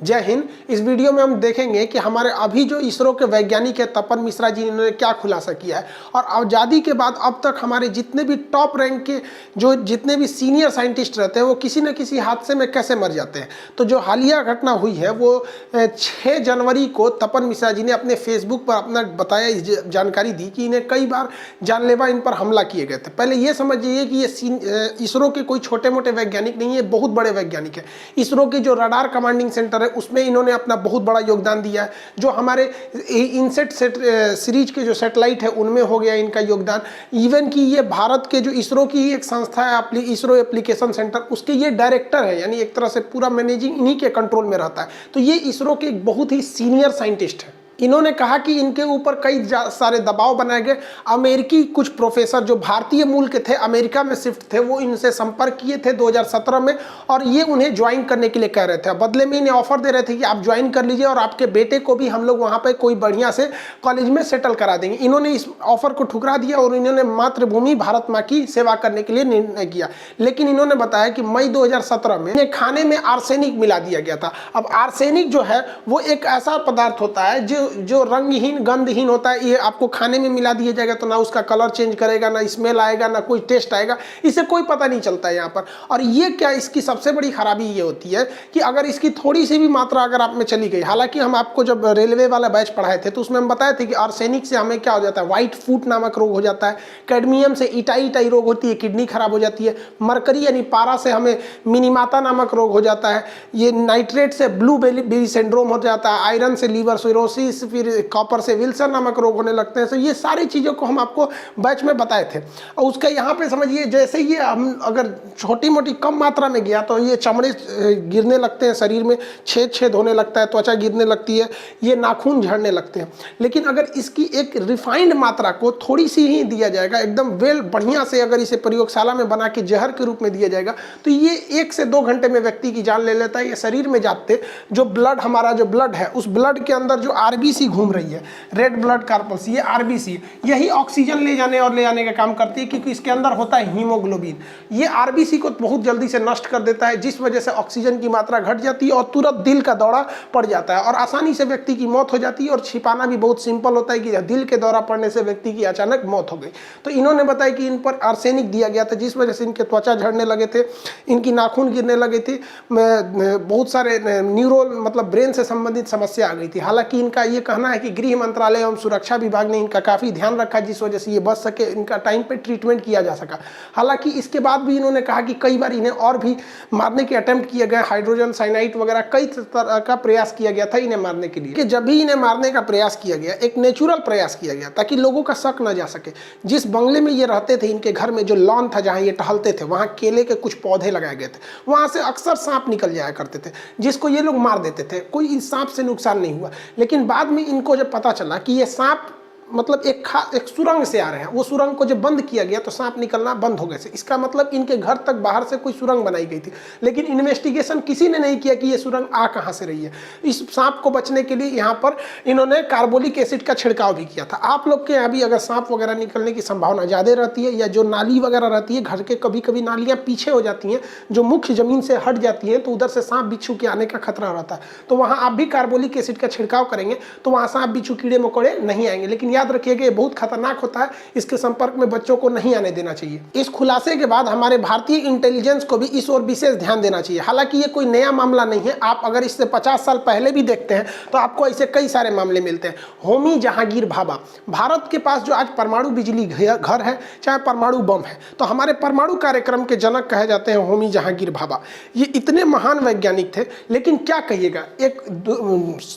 जय हिंद। इस वीडियो में हम देखेंगे कि हमारे अभी जो इसरो के वैज्ञानिक है तपन मिश्रा जी, इन्होंने क्या खुलासा किया है और आज़ादी के बाद अब तक हमारे जितने भी टॉप रैंक के जो जितने भी सीनियर साइंटिस्ट रहते हैं वो किसी न किसी हादसे में कैसे मर जाते हैं। तो जो हालिया घटना हुई है वो 6 जनवरी को तपन मिश्रा जी ने अपने फेसबुक पर अपना बताया, जानकारी दी कि इन्हें कई बार जानलेवा इन पर हमला किए गए थे। पहले ये समझिए कि ये इसरो के कोई छोटे मोटे वैज्ञानिक नहीं है, बहुत बड़े वैज्ञानिक है। इसरो के जो रडार कमांडिंग सेंटर है उसमें इन्होंने अपना बहुत बड़ा योगदान दिया है। जो हमारे इनसेट सीरीज के जो सैटेलाइट है उनमें हो गया इनका योगदान। इवन कि ये भारत के जो इसरो की एक संस्था है इसरो एप्लीकेशन सेंटर, उसके ये डायरेक्टर है, यानी एक तरह से पूरा मैनेजिंग इन्हीं के कंट्रोल में रहता है। तो ये इसरो के एक बहुत ही सीनियर साइंटिस्ट है। इन्होंने कहा कि इनके ऊपर कई सारे दबाव बनाए गए। अमेरिकी कुछ प्रोफेसर जो भारतीय मूल के थे, अमेरिका में शिफ्ट थे, वो इनसे संपर्क किए थे 2017 में और ये उन्हें ज्वाइन करने के लिए कह रहे थे। बदले में इन्हें ऑफर दे रहे थे कि आप ज्वाइन कर लीजिए और आपके बेटे को भी हम लोग वहाँ पे कोई बढ़िया से कॉलेज में सेटल करा देंगे। इन्होंने इस ऑफर को ठुकरा दिया और इन्होंने मातृभूमि भारत माँ की सेवा करने के लिए निर्णय किया। लेकिन इन्होंने बताया कि मई 2017 में इन्हें खाने में आर्सेनिक मिला दिया गया था। अब आर्सेनिक जो है वो एक ऐसा पदार्थ होता है जो रंगहीन गंधहीन होता है। ये आपको खाने में मिला दिया जाएगा तो ना उसका कलर चेंज करेगा, ना स्मेल आएगा, ना कोई टेस्ट आएगा, इसे कोई पता नहीं चलता है यहाँ पर। और ये क्या, इसकी सबसे बड़ी खराबी ये होती है कि अगर इसकी थोड़ी सी भी मात्रा अगर आप में चली गई, हालांकि हम आपको जब रेलवे वाला बैच पढ़ाए थे तो उसमें हम बताए थे कि आर्सेनिक से हमें क्या हो जाता है, व्हाइट फूट नामक रोग हो जाता है। कैडमियम से इटाई रोग होती है, किडनी खराब हो जाती है। मरकरी यानी पारा से हमें मिनीमाता नामक रोग हो जाता है। ये नाइट्रेट से ब्लू बेली सिंड्रोम हो जाता है। आयरन से लीवर सिरोसिस, फिर कॉपर से विल्सन नामक रोग होने लगते हैं। तो ये सारी चीज़ों को हम आपको बैच में बताए थे। और उसका यहाँ पे समझिए, जैसे ये हम अगर छोटी मोटी कम मात्रा में गया तो ये चमड़े गिरने लगते हैं, शरीर में छेद होने लगता है, त्वचा गिरने लगती है, ये नाखून झड़ने लगते हैं। लेकिन अगर इसकी एक रिफाइंड मात्रा को थोड़ी सी ही दिया जाएगा, एकदम बढ़िया से अगर इसे प्रयोगशाला में बना के जहर के रूप में दिया जाएगा तो ये 1 से 2 घंटे में व्यक्ति की जान ले लेता है। ये शरीर में जाते जो ब्लड, हमारा जो ब्लड है, उस ब्लड के अंदर जो आरबीसी घूम रही है, रेड ब्लड कार्पस, ये आरबीसी, यही ऑक्सीजन ले जाने और ले आने का काम करती है, क्योंकि इसके अंदर होता है हीमोग्लोबिन। ये आरबीसी को बहुत जल्दी से नष्ट कर देता है, जिस वजह से ऑक्सीजन की मात्रा घट जाती है और तुरंत दिल का दौरा पड़ जाता है और आसानी से व्यक्ति की मौत हो जाती है। और छिपाना भी बहुत सिंपल होता है कि दिल के दौरा पड़ने से व्यक्ति की अचानक मौत हो गई। तो इन्होंने बताया कि इन पर आर्सेनिक दिया गया था, जिस वजह से इनके त्वचा झड़ने लगे थे, इनकी नाखून गिरने लगे थे, बहुत सारे न्यूरो मतलब ब्रेन से संबंधित समस्या आ गई थी। हालांकि इनका ये कहना है कि गृह मंत्रालय एवं सुरक्षा विभाग ने इनका काफ़ी ध्यान रखा, जिस वजह से ये बच सके, इनका टाइम पे ट्रीटमेंट किया जा सका। हालांकि इसके बाद भी इन्होंने कहा कि कई बार इन्हें और भी मारने के अटेम्प्ट किए गए, हाइड्रोजन साइनाइड वगैरह कई तरह का प्रयास किया गया था इन्हें मारने के लिए। कि जब भी इन्हें मारने का प्रयास किया गया, एक नेचुरल प्रयास किया गया ताकि लोगों का शक न जा सके। जिस बंगले में ये रहते थे, इनके घर में जो लॉन था जहाँ ये टहलते थे, वहाँ केले के कुछ पौधे लगाए गए थे, वहाँ से अक्सर सांप निकल जाया करते थे, जिसको ये लोग मार देते थे। कोई इस सांप से नुकसान नहीं हुआ। लेकिन बाद में इनको जब पता चला कि ये सांप मतलब एक सुरंग से आ रहे हैं, वो सुरंग को जब बंद किया गया तो सांप निकलना बंद हो गए थे। इसका मतलब इनके घर तक बाहर से कोई सुरंग बनाई गई थी, लेकिन इन्वेस्टिगेशन किसी ने नहीं किया कि ये सुरंग आ कहाँ से रही है। इस सांप को बचने के लिए यहाँ पर इन्होंने कार्बोलिक एसिड का छिड़काव भी किया था। आप लोग के यहाँ भी अगर सांप वगैरह निकलने की संभावना ज़्यादा रहती है, या जो नाली वगैरह रहती है, घर के कभी कभी नालियाँ पीछे हो जाती हैं, जो मुख्य जमीन से हट जाती हैं, तो उधर से सांप बिच्छू के आने का खतरा रहता है। तो वहाँ आप भी कार्बोलिक एसिड का छिड़काव करेंगे तो वहाँ सांप बिच्छू कीड़े मकोड़े नहीं आएंगे। लेकिन याद रखिएगा ये बहुत खतरनाक होता है, इसके संपर्क में बच्चों को नहीं आने देना चाहिए। इस खुलासे के बाद हमारे भारतीय इंटेलिजेंस को भी इस ओर विशेष ध्यान देना चाहिए। हालांकि ये कोई नया मामला नहीं है, आप अगर इससे 50 साल पहले भी देखते हैं तो आपको ऐसे कई सारे मामले मिलते हैं। होमी जहांगीर भाभा, भारत के पास जो आज परमाणु बिजली घर है, चाहे परमाणु बम है, तो हमारे परमाणु कार्यक्रम के जनक कहे जाते हैं होमी जहांगीर भाभा। ये इतने महान वैज्ञानिक थे, लेकिन क्या कहिएगा, एक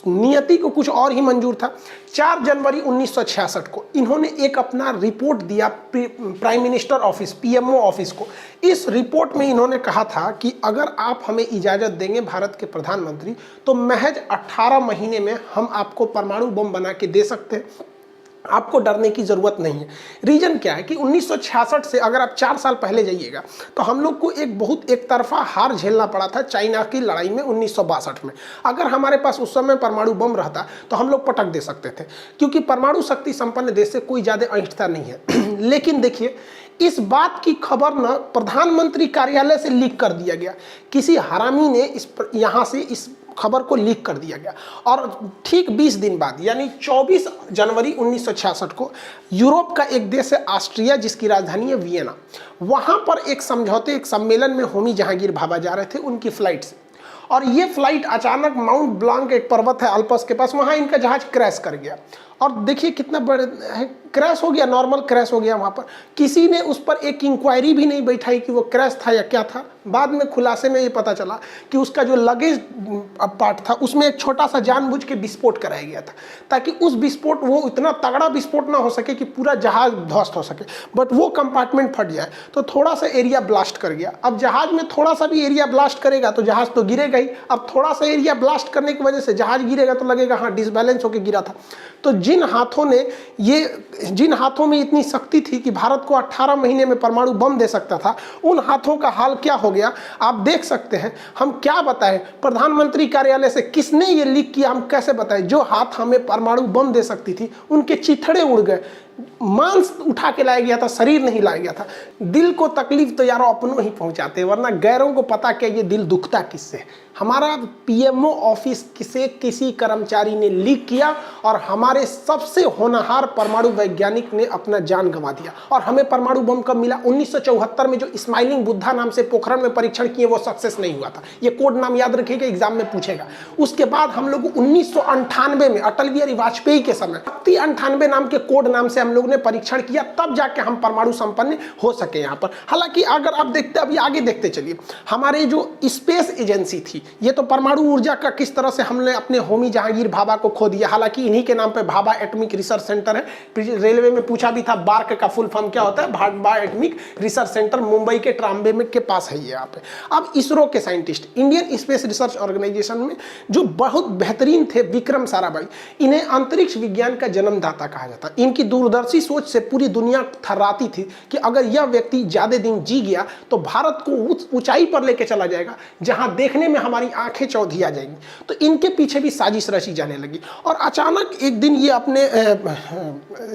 नियति को कुछ और ही मंजूर था। 4 जनवरी 1966 को इन्होंने एक अपना रिपोर्ट दिया prime minister office, PMO office को। इस रिपोर्ट में इन्होंने कहा था कि अगर आप हमें इजाज़त देंगे भारत के प्रधानमंत्री, तो महज 18 महीने में हम आपको परमाणु बम बना के दे सकते हैं, आपको डरने की ज़रूरत नहीं है। रीज़न क्या है कि 1966 से अगर आप 4 साल पहले जाइएगा तो हम लोग को एक बहुत एक तरफा हार झेलना पड़ा था चाइना की लड़ाई में 1962 में। अगर हमारे पास उस समय परमाणु बम रहता तो हम लोग पटक दे सकते थे, क्योंकि परमाणु शक्ति संपन्न देश से कोई ज़्यादा ऐंठता नहीं है। लेकिन देखिए, इस बात की खबर न प्रधानमंत्री कार्यालय से लीक कर दिया गया। किसी हरामी ने यहाँ से इस खबर को लीक कर दिया गया। और ठीक 20 दिन बाद यानी 24 जनवरी 1966 को यूरोप का एक देश है ऑस्ट्रिया, जिसकी राजधानी है वियना, वहाँ पर एक समझौते, एक सम्मेलन में होमी जहांगीर भाभा जा रहे थे उनकी फ्लाइट से, और ये फ्लाइट अचानक माउंट ब्लांक एक पर्वत है अल्पस के पास, वहाँ इनका जहाज क्रैश कर गया। और देखिए कितना बड़े क्रैश हो गया, नॉर्मल क्रैश हो गया। वहाँ पर किसी ने उस पर एक इंक्वायरी भी नहीं बैठाई कि वो क्रैश था या क्या था। बाद में खुलासे में ये पता चला कि उसका जो लगेज पार्ट था उसमें एक छोटा सा जानबूझ के विस्फोट कराया गया था, ताकि उस विस्फोट, वो इतना तगड़ा विस्फोट ना हो सके कि पूरा जहाज ध्वस्त हो सके, बट वो कंपार्टमेंट फट जाए तो थोड़ा सा एरिया ब्लास्ट कर गया। अब जहाज में थोड़ा सा भी एरिया ब्लास्ट करेगा तो जहाज तो गिरेगा ही। अब थोड़ा सा एरिया ब्लास्ट करने की वजह से जहाज गिरेगा तो लगेगा हाँ डिसबैलेंस होकर गिरा था। तो जिन हाथों में इतनी शक्ति थी कि भारत को 18 महीने में परमाणु बम दे सकता था, उन हाथों का हाल क्या हो गया आप देख सकते हैं। हम क्या बताएं, प्रधानमंत्री कार्यालय से किसने ये लीक किया हम कैसे बताएं। जो हाथ हमें परमाणु बम दे सकती थी उनके चिथड़े उड़ गए, मांस उठा के लाया गया था, शरीर नहीं लाया गया था। दिल को तकलीफ तो यारो अपनों ही पहुंचाते, वरना गैरों को पता क्या ये दिल दुखता किससे। हमारा पीएमओ ऑफिस से किसी कर्मचारी ने लीक किया और हमारे सबसे होनहार परमाणु वैज्ञानिक ने अपना जान गंवा दिया। और हमें परमाणु बम कब मिला? 1974 में जो स्माइलिंग बुद्धा नाम से पोखरण में परीक्षण किए वो सक्सेस नहीं हुआ था। ये कोड नाम याद रखिएगा, एग्जाम में पूछेगा। उसके बाद हम लोग 1998 में अटल बिहारी वाजपेयी के समय 98 नाम के कोड नाम से हम लोग ने परीक्षण किया, तब जाके हम परमाणु संपन्न हो सके यहाँ पर। हालांकि अगर आप देखते, अभी आगे देखते चलिए, हमारे जो स्पेस एजेंसी थी, ये तो परमाणु ऊर्जा का किस तरह से हमने अपने होमी जहांगीर भाभा को खो दिया। हालांकि इन्हीं के नाम पे भाभा एटॉमिक रिसर्च सेंटर है। रेलवे में पूछा भी था बार्क का फुल फॉर्म क्या होता है, Bhabha atomic research centre Mumbai के ट्राम्बे में के पास है ये यहाँ पे। अब इसरो के scientist, Indian space research organisation में जो बहुत बेहतरीन थे, विक्रम साराभाई, इन्हें अंतरिक्ष विज्ञान का जन्मदाता कहा जाता। इनकी दूरदर्शी सोच से पूरी दुनिया थर्राती थी कि अगर यह व्यक्ति ज्यादा दिन जी गया तो भारत को उस ऊंचाई पर लेके चला जाएगा जहां देखने में हमारी आंखें चौधी आ जाएंगी। तो इनके पीछे भी साजिश रची जाने लगी। और अचानक एक दिन ये अपने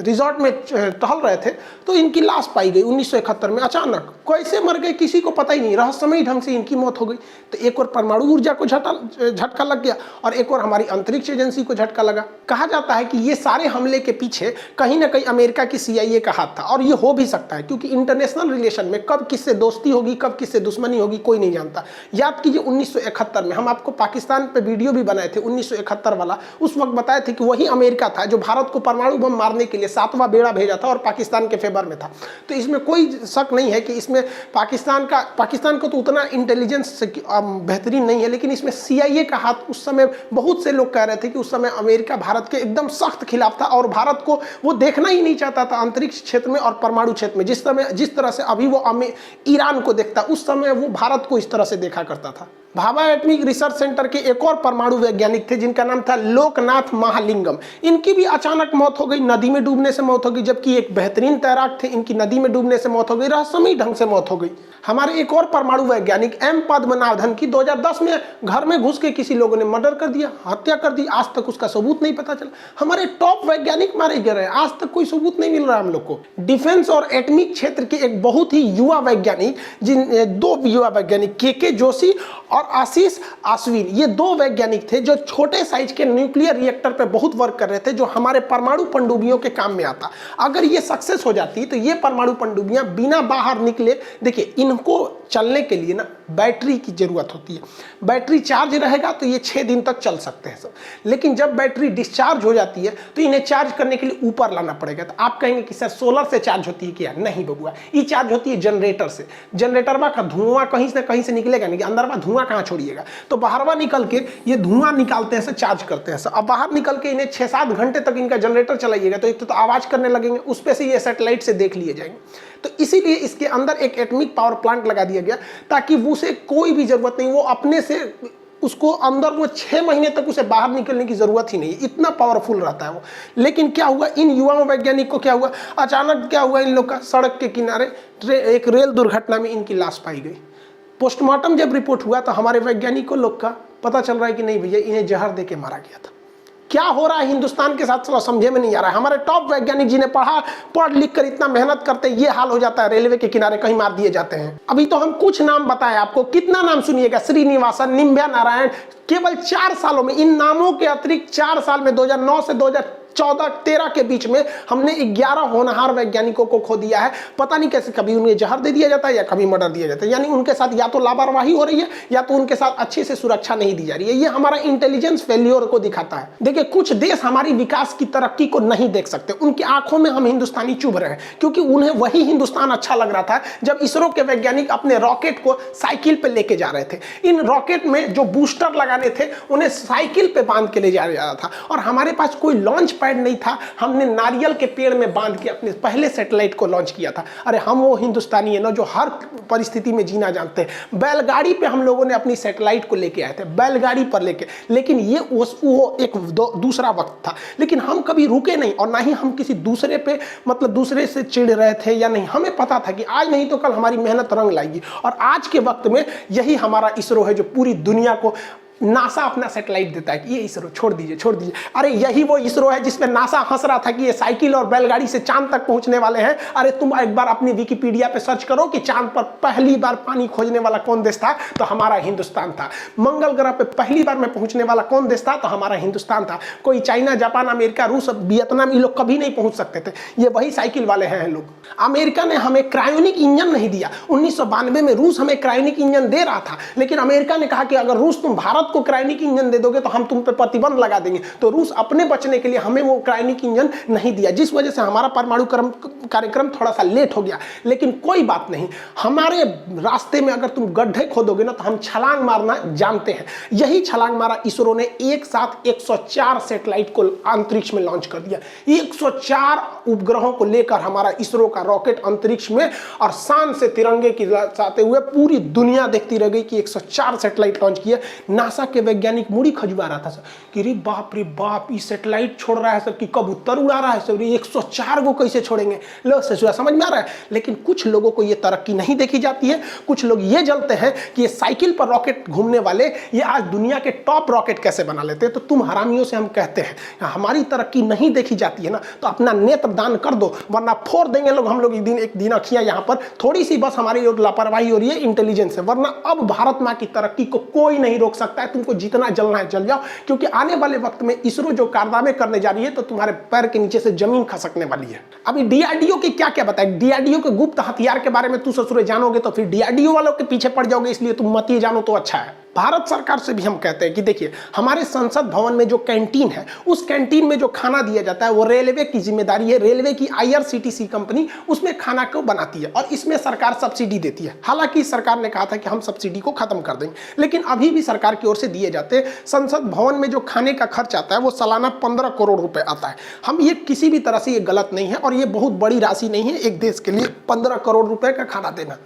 रिजॉर्ट में टहल रहे थे तो इनकी लाश पाई गई 1971 में। अचानक कैसे मर गए किसी को पता ही नहीं, रहस्यमयी ढंग से इनकी मौत हो गई। तो एक और परमाणु ऊर्जा को झटका लग गया और एक और हमारी अंतरिक्ष एजेंसी को झटका लगा। कहा जाता है कि ये सारे हमले के पीछे कहीं ना कहीं अमेरिका की CIA का हाथ था। और ये हो भी सकता है क्योंकि इंटरनेशनल रिलेशन में कब किससे दोस्ती होगी, कब किससे दुश्मनी होगी, कोई नहीं जानता। याद कीजिए 1971 में हम आपको पाकिस्तान पे वीडियो भी बनाए थे 1971 वाला। उस वक्त बताए थे कि वही अमेरिका था जो भारत को परमाणु बम मारने के लिए 7वां बेड़ा भेजा था और पाकिस्तान के फेवर में था। तो इसमें कोई शक नहीं है कि इसमें पाकिस्तान को तो उतना इंटेलिजेंस बेहतरीन नहीं है, लेकिन इसमें CIA का हाथ उस समय बहुत से लोग कह रहे थे कि उस समय अमेरिका भारत के एकदम सख्त खिलाफ था और भारत को वो देखना ही नहीं चाहता था अंतरिक्ष क्षेत्र में और परमाणु क्षेत्र में। जिस तरह से अभी वो ईरान को देखता, उस समय वो भारत को इस तरह से देखा करता था। भाभा एटॉमिक रिसर्च सेंटर के एक और परमाणु वैज्ञानिक थे जिनका नाम था लोकनाथ महालिंगम। इनकी भी अचानक मौत हो गई, नदी में डूबने से मौत हो गई। जबकि एक बेहतरीन तैराक थे, इनकी नदी में डूबने से मौत हो गई, रहस्यमयी ढंग से मौत हो गई। हमारे एक और परमाणु वैज्ञानिक M पद्मनाभन की 2010 में घर में घुस के किसी लोगों ने मर्डर कर दिया, हत्या कर दी। आज तक उसका सबूत नहीं पता चला। हमारे टॉप वैज्ञानिक मारे गए हैं, आज तक कोई सबूत नहीं मिल रहा हम लोग को। डिफेंस और एटॉमिक क्षेत्र के एक बहुत ही युवा वैज्ञानिक, दो युवा वैज्ञानिक KK जोशी और आशीष आश्विन, ये दो वैज्ञानिक थे जो छोटे साइज के न्यूक्लियर रिएक्टर पे बहुत वर्क कर रहे थे, जो हमारे परमाणु पनडुब्बियों के काम में आता। अगर ये सक्सेस हो जाती तो ये परमाणु पनडुब्बियां बिना बाहर निकले, देखिए इनको चलने के लिए ना बैटरी की जरूरत होती है। बैटरी चार्ज रहेगा तो ये 6 दिन तक चल सकते हैं सब, लेकिन जब बैटरी डिस्चार्ज हो जाती है तो इन्हें चार्ज करने के लिए ऊपर लाना पड़ेगा। तो आप कहेंगे कि सर सोलर से चार्ज होती है क्या? नहीं बबुआ, ये चार्ज होती है जनरेटर से। जनरेटर का धुआं कहीं से निकलेगा नहीं, अंदर में धुआं कहाँ छोड़िएगा, तो बाहरवा निकल के ये धुआं निकालते हैं, चार्ज करते हैं। अब बाहर निकल के इन्हें 6-7 घंटे तक इनका जनरेटर चलाइएगा तो एक तो आवाज करने लगेंगे, उस पे से ये सैटेलाइट से देख लिए जाएंगे। तो इसीलिए इसके अंदर एक एटॉमिक पावर प्लांट लगा दिया गया ताकि उसे कोई भी जरूरत नहीं, वो अपने से उसको अंदर वो 6 महीने तक उसे बाहर निकलने की जरूरत ही नहीं, इतना पावरफुल रहता है वो। लेकिन क्या हुआ, इन युवा वैज्ञानिक को क्या हुआ, अचानक क्या हुआ, इन लोग का सड़क के किनारे एक रेल दुर्घटना में इनकी लाश पाई गई। पोस्टमार्टम जब रिपोर्ट हुआ तो हमारे वैज्ञानिकों लोग का पता चल रहा है कि नहीं भैया, इन्हें जहर दे के मारा गया था। क्या हो रहा है हिंदुस्तान के साथ समझे में नहीं आ रहा है। हमारे टॉप वैज्ञानिक जिन्हें पढ़ लिख कर इतना मेहनत करते हैं, ये हाल हो जाता है, रेलवे के किनारे कहीं मार दिए जाते हैं। अभी तो हम कुछ नाम बताए आपको, कितना नाम सुनिएगा, श्रीनिवासन, निम्ब्या नारायण, केवल 4 सालों में, इन नामों के अतिरिक्त 4 साल में 2009 से 2014-13 के बीच में हमने 11 होनहार वैज्ञानिकों को खो दिया है। पता नहीं कैसे, कभी उन्हें जहर दे दिया जाता है या कभी मर्डर दिया जाता है। यानी उनके साथ या तो लापरवाही हो रही है या तो उनके साथ अच्छे से सुरक्षा नहीं दी जा रही है। ये हमारा इंटेलिजेंस फेल्योर को दिखाता है। देखिए, कुछ देश हमारी विकास की तरक्की को नहीं देख सकते, उनकी आंखों में हम हिंदुस्तानी चुभ रहे हैं, क्योंकि उन्हें वही हिंदुस्तान अच्छा लग रहा था जब इसरो के वैज्ञानिक अपने रॉकेट को साइकिल पे लेके जा रहे थे। इन रॉकेट में जो बूस्टर लगाने थे उन्हें साइकिल पे बांध के ले जाया जा रहा था, और हमारे पास कोई लॉन्च पैड नहीं था। हमने नारियल के पेड़ में बांध के अपने पहले सैटेलाइट को लॉन्च किया था। अरे हम वो हिंदुस्तानी है ना जो हर परिस्थिति में जीना जानते हैं। बैलगाड़ी पे हम लोगों ने अपनी सैटेलाइट को लेके आए थे, बैलगाड़ी पर लेके, लेकिन ये वो एक दूसरा वक्त था। लेकिन हम कभी रुके नहीं, और ना ही हम किसी दूसरे पे मतलब दूसरे से चिढ़ रहे थे या नहीं। हमें पता था कि आज नहीं तो कल हमारी मेहनत रंग लाएगी, और आज के वक्त में यही हमारा इसरो है जो पूरी दुनिया को, नासा अपना सैटेलाइट देता है कि ये इसरो छोड़ दीजिए, छोड़ दीजिए। अरे यही वो इसरो है जिसमें नासा हंस रहा था कि ये साइकिल और बैलगाड़ी से चांद तक पहुंचने वाले हैं। अरे तुम एक बार अपनी विकिपीडिया पे सर्च करो कि चांद पर पहली बार पानी खोजने वाला कौन देश था, तो हमारा हिंदुस्तान था। मंगल ग्रह पे पहली बार में पहुंचने वाला कौन देश था, तो हमारा हिंदुस्तान था। कोई चाइना, जापान, अमेरिका, रूस, वियतनाम, ये लोग कभी नहीं पहुंच सकते थे। ये वही साइकिल वाले हैं लोग। अमेरिका ने हमें क्रायोनिक इंजन नहीं दिया। 1992 में रूस हमें क्रायोनिक इंजन दे रहा था, लेकिन अमेरिका ने कहा कि अगर रूस तुम भारत को क्रायोनिक इंजन दे दोगे तो हम तुम पे प्रतिबंध लगा देंगे। तो रूस अपने बचने के लिए हमें वो क्रायोनिक इंजन नहीं दिया, जिस वजह से हमारा परमाणु कार्यक्रम थोड़ा सा लेट हो गया। लेकिन कोई बात नहीं, हमारे रास्ते में अगर तुम गड्ढे खोदोगे ना तो हम छलांग मारना जानते हैं। यही छलांग मारा इसरो ने। एक साथ 104 सैटेलाइट को अंतरिक्ष में लॉन्च कर दिया। 104 उपग्रहों को लेकर हमारा इसरो का रॉकेट अंतरिक्ष में, और शान से तिरंगे की लहराते हुए पूरी दुनिया देखती रह गई कि 104 सैटेलाइट लॉन्च किए। नासा के वैज्ञानिक मुड़ी खजुआ रहा था सर कि रे बाप रे बाप, ये सैटेलाइट छोड़ रहा है सर कि कबूतर उड़ा रहा है सर, 104 को कैसे छोड़ेंगे। लो ससुरा, समझ में आ रहा है। लेकिन कुछ लोगों को ये तरक्की नहीं देखी जाती है। कुछ लोग ये जलते हैं कि ये साइकिल पर रॉकेट घूमने वाले ये आज दुनिया के टॉप रॉकेट कैसे बना लेते हैं। तो तुम हरामियों से हम कहते हैं, हमारी तरक्की नहीं देखी जाती है ना तो अपना नेत्र दान कर दो, वरना फोड़ देंगे लोग हम लोग एक दिन अखियां। यहाँ पर थोड़ी सी बस हमारी लापरवाही हो रही है इंटेलिजेंस है, वरना अब भारत माँ की तरक्की को कोई नहीं रोक सकता है। तुमको जितना जलना है जल जाओ, क्योंकि आने वाले वक्त में इसरो जो कारनामे करने जा रही है तो तुम्हारे पैर के नीचे से जमीन खसकने वाली है। अभी डीआरडीओ के क्या क्या बताए, डीआरडीओ के गुप्त हथियार के बारे में तू ससुरे जानोगे तो फिर डीआरडीओ वालों के पीछे पड़ जाओगे, इसलिए तुम मत ये जानो तो अच्छा है। भारत सरकार से भी हम कहते हैं कि देखिए, हमारे संसद भवन में जो कैंटीन है, उस कैंटीन में जो खाना दिया जाता है वो रेलवे की जिम्मेदारी है। रेलवे की IRCTC कंपनी उसमें खाना को बनाती है, और इसमें सरकार सब्सिडी देती है। हालांकि सरकार ने कहा था कि हम सब्सिडी को खत्म कर देंगे, लेकिन अभी भी सरकार की ओर से दिए जाते हैं। संसद भवन में जो खाने का खर्च आता है वो सालाना 15 करोड़ रुपए आता है। हम ये किसी भी तरह से ये गलत नहीं है, और ये बहुत बड़ी राशि नहीं है एक देश के लिए 15 करोड़ रुपए का खाना देना।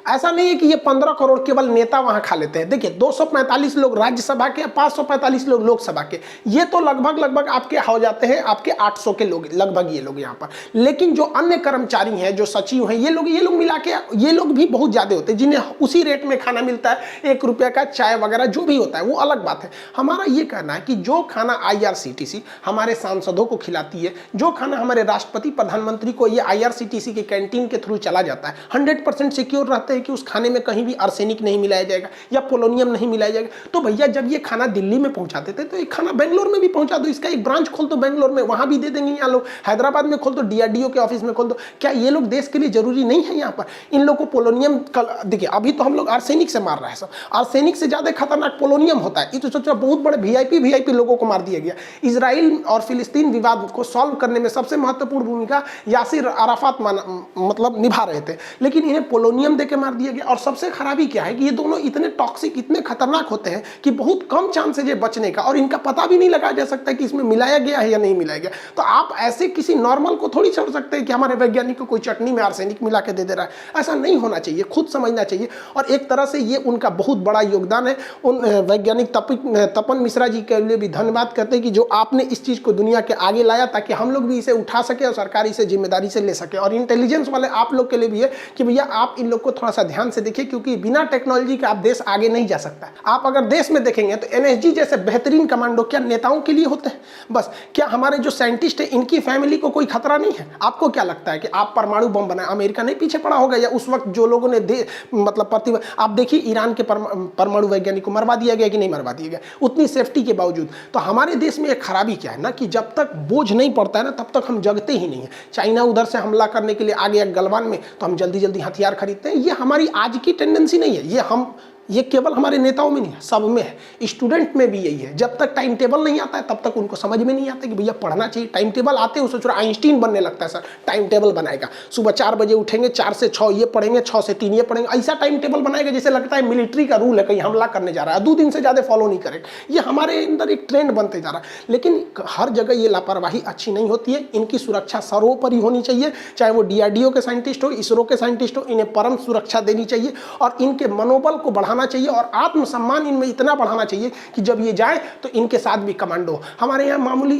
ऐसा नहीं है कि ये 15 करोड़ केवल नेता वहां खा लेते हैं। देखिए, 245 लोग राज्यसभा के, 545 लोग लोकसभा के, ये तो लगभग आपके हो जाते हैं आपके 800 के लोग लगभग ये लोग यहाँ पर। लेकिन जो अन्य कर्मचारी हैं, जो सचिव हैं, ये लोग मिला के ये लोग भी बहुत ज्यादा होते हैं, जिन्हें उसी रेट में खाना मिलता है। 1 रुपये का चाय वगैरह जो भी होता है वो अलग बात है। हमारा ये कहना है कि जो खाना IRCTC हमारे सांसदों को खिलाती है, जो खाना हमारे राष्ट्रपति प्रधानमंत्री को ये IRCTC के कैंटीन के थ्रू चला जाता है, 100% सिक्योर रहते हैं कि उस खाने में कहीं भी आर्सेनिक नहीं मिलाया जाएगा या पोलोनियम नहीं मिलाया जाएगा। तो भैया, जब ये खाना दिल्ली में पहुंचाते थे तो ये खाना बेंगलोर में भी पहुंचा दो, इसका एक ब्रांच खोल दो बेंगलोर में, वहां भी दे देंगे। यहाँ लोग हैदराबाद में खोल दो, DRDO के ऑफिस में खोल दो। क्या ये लोग देश के लिए जरूरी नहीं है? यहाँ पर इन लोग को पोलोनियम, देखिए अभी तो हम लोग आर्सेनिक से मार रहे हैं, सब आर्सेनिक से ज्यादा खतरनाक पोलोनियम होता है। ये तो सोचो, बहुत बड़े VIP लोगों को मार दिया गया। इजराइल और फिलिस्तीन विवाद को सॉल्व करने में सबसे महत्वपूर्ण भूमिका यासिर अराफात मतलब निभा रहे थे, लेकिन इन्हें पोलोनियम देके मार दिया गया। और सबसे खराबी क्या है कि ये दोनों इतने टॉक्सिक, इतने खतरनाक होते हैं कि बहुत कम चांस है ये बचने का, और इनका पता भी नहीं लगाया जा सकता कि इसमें मिलाया गया है या नहीं मिलाया गया। तो आप ऐसे किसी नॉर्मल को थोड़ी छोड़ सकते हैं कि हमारे वैज्ञानिक को कोई चटनी में आर्सेनिक मिला के दे रहा है। ऐसा नहीं होना चाहिए, खुद समझना चाहिए। और एक तरह से ये उनका बहुत बड़ा योगदान है। उन वैज्ञानिक तपन मिश्रा जी के लिए भी धन्यवाद करते हैं कि जो आपने इस चीज को दुनिया के आगे लाया, ताकि हम लोग भी इसे उठा सके और सरकार इसे जिम्मेदारी से ले सके। और इंटेलिजेंस वाले आप लोग के लिए भी है कि भैया आप इन लोग को थोड़ा सा ध्यान से देखिए, क्योंकि बिना टेक्नोलॉजी के आप देश आगे नहीं जा सकता। आप अगर देश में देखेंगे तो एनएसजी जैसे बेहतरीन कमांडो क्या नेताओं के लिए होते हैं बस? क्या हमारे जो साइंटिस्ट है इनकी फैमिली को कोई खतरा नहीं है? आपको क्या लगता है कि आप परमाणु बम बनाए, अमेरिका नहीं पीछे पड़ा होगा? या उस वक्त जो लोगों ने मतलब आप देखिए ईरान के परमाणु वैज्ञानिक को मरवा दिया गया कि नहीं मरवा दिया गया, उतनी सेफ्टी के बावजूद। तो हमारे देश में एक खराबी क्या है ना, कि जब तक बोझ नहीं पड़ता है ना तब तक हम जगते ही नहीं है। चाइना उधर से हमला करने के लिए आ गया गलवान में, तो हम जल्दी जल्दी हथियार खरीदते हैं। ये हमारी आज की टेंडेंसी नहीं है, ये केवल हमारे नेताओं में नहीं है, सब में है। स्टूडेंट में भी यही है, जब तक टाइम टेबल नहीं आता है तब तक उनको समझ में नहीं आता कि भैया पढ़ना चाहिए। टाइम टेबल आते हैं, सोच रहा आइंस्टीन बनने लगता है सर, टाइम टेबल बनाएगा, सुबह 4 बजे उठेंगे, 4 से 6 ये पढ़ेंगे, 6 से 3 ये पढ़ेंगे, ऐसा टाइम टेबल बनाएगा जैसे लगता है मिलिट्री का रूल है, कहीं हमला करने जा रहा है, 2 दिन से ज़्यादा फॉलो नहीं करेगा। ये हमारे अंदर एक ट्रेंड बनते जा रहा है। लेकिन हर जगह ये लापरवाही अच्छी नहीं होती है, इनकी सुरक्षा सर्वोपरि होनी चाहिए। चाहे वो DRDO के साइंटिस्ट हो, इसरो के साइंटिस्ट हो, इन्हें परम सुरक्षा देनी चाहिए और इनके मनोबल को बढ़ाना चाहिए और आत्मसम्मान इनमें इतना बढ़ाना चाहिए कि जब ये जाए तो इनके साथ भी कमांडो। हमारे यहाँ मामूली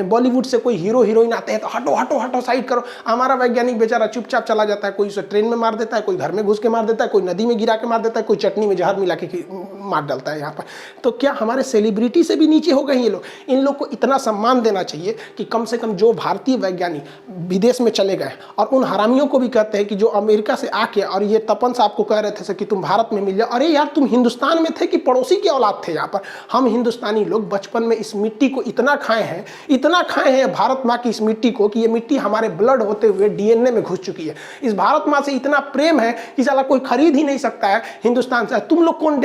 बॉलीवुड से कोई हीरो हीरोइन आते हैं तो हटो हटो हटो साइड करो, हमारा वैज्ञानिक बेचारा चुपचाप चला जाता है। कोई उसे ट्रेन में मार देता है, कोई घर में घुस के मार देता है, कोई नदी में गिरा के मार देता है, कोई चटनी में जहर मिला के मार डालता है यहाँ पर। तो क्या हमारे सेलिब्रिटी से भी नीचे हो गए ये लोग? इन लोग को इतना सम्मान देना चाहिए कि कम से कम जो भारतीय वैज्ञानिक विदेश में चले गए और उन हरामियों को भी कहते हैं कि जो अमेरिका से आके, और ये तपन साहब को कह रहे थे कि तुम भारत में मिल जाओ, अरे यार तुम हिंदुस्तान में थे कि पड़ोसी की औलाद थे? यहाँ पर हम हिंदुस्तानी लोग बचपन में इस मिट्टी को इतना खाए हैं भारत माँ की इस मिट्टी को, कि ये मिट्टी हमारे ब्लड होते हुए DNA में घुस चुकी है। इस भारत माँ से इतना प्रेम है कि साला कोई खरीद ही नहीं सकता है हिंदुस्तान से। तुम लोग कौन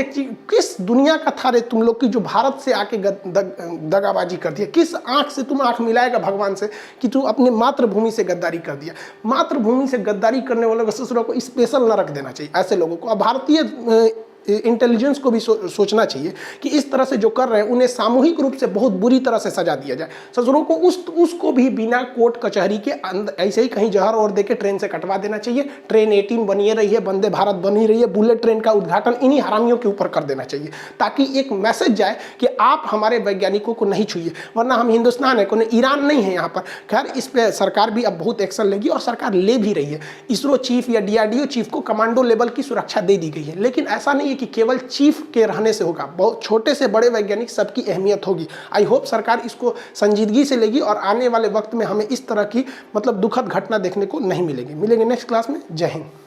किस दुनिया का था रे तुम लोग की जो भारत से आके दगाबाजी कर दिया? किस आंख से तुम आंख मिलाएगा भगवान से कि तू अपने मातृभूमि से गद्दारी कर दिया? मातृभूमि से गद्दारी करने वालों को ससुरों को स्पेशल न रख देना चाहिए ऐसे लोगों को। अब भारतीय इंटेलिजेंस को भी सोचना चाहिए कि इस तरह से जो कर रहे हैं उन्हें सामूहिक रूप से बहुत बुरी तरह से सजा दिया जाए। ससुरों को उसको भी बिना कोर्ट कचहरी के अंदर ऐसे ही कहीं जहर और देके ट्रेन से कटवा देना चाहिए। ट्रेन 18 बनी रही है, वंदे भारत बनी रही है, बुलेट ट्रेन का उद्घाटन इन्हीं हरामियों के ऊपर कर देना चाहिए, ताकि एक मैसेज जाए कि आप हमारे वैज्ञानिकों को नहीं छूइए। वरना हम हिंदुस्तान है, कोई ईरान नहीं है यहाँ पर। खैर, इस पर सरकार भी अब बहुत एक्शन लेगी और सरकार ले भी रही है। इसरो चीफ या DRDO चीफ को कमांडो लेवल की सुरक्षा दे दी गई है, लेकिन ऐसा नहीं कि केवल चीफ के रहने से होगा। बहुत छोटे से बड़े वैज्ञानिक सबकी अहमियत होगी। आई होप सरकार इसको संजीदगी से लेगी और आने वाले वक्त में हमें इस तरह की मतलब दुखद घटना देखने को नहीं मिलेगी। मिलेंगे नेक्स्ट क्लास में। जय हिंद।